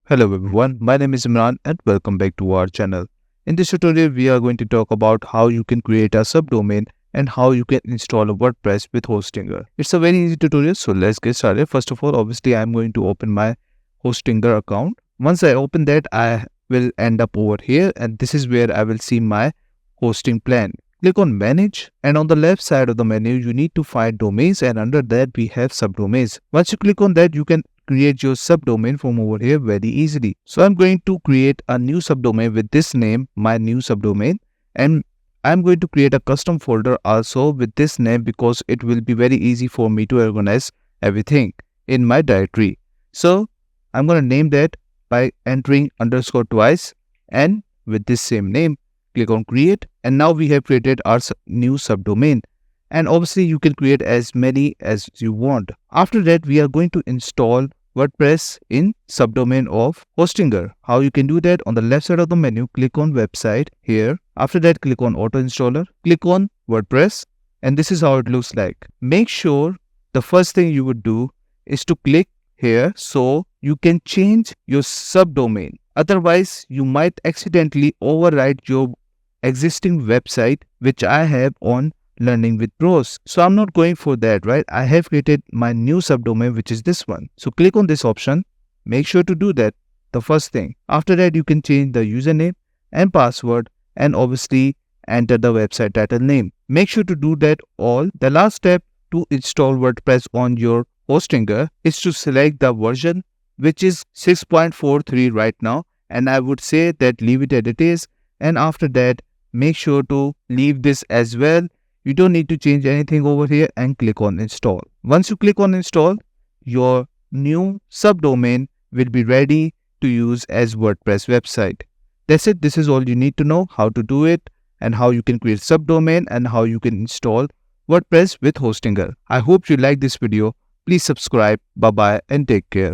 Hello everyone, my name is Imran and welcome back to our channel. In this tutorial, we are going to talk about how you can create a subdomain and how you can install a WordPress with Hostinger. It's a very easy tutorial, so let's get started. First of all, obviously, I'm going to open my Hostinger account. Once I open that, I will end up over here and this is where I will see my hosting plan. Click on Manage and on the left side of the menu, you need to find domains and under that we have subdomains. Once you click on that, you can create your subdomain from over here very easily. So I'm going to create a new subdomain with this name, my new subdomain, and I'm going to create a custom folder also with this name because it will be very easy for me to organize everything in my directory. So I'm going to name that by entering underscore twice and with this same name, click on create and now we have created our new subdomain. And obviously you can create as many as you want. After that, we are going to install WordPress in subdomain of Hostinger. How you can do that? On the left side of the menu, click on website here. After that, click on auto installer, click on WordPress, and this is how it looks like. Make sure the first thing you would do is to click here so you can change your subdomain. Otherwise, you might accidentally overwrite your existing website, which I have on Learning with Pros. So I'm not going for that, right? I have created my new subdomain, which is this one. So click on this option. Make sure to do that, the first thing. After that, you can change the username and password and obviously enter the website title name. Make sure to do that all. The last step to install WordPress on your Hostinger is to select the version, which is 6.43 right now. And I would say that leave it as it is. And after that, make sure to leave this as well. You don't need to change anything over here and click on install. Once you click on install, your new subdomain will be ready to use as WordPress website. That's it. This is all you need to know how to do it and how you can create subdomain and how you can install WordPress with Hostinger. I hope you like this video. Please subscribe. Bye bye and take care.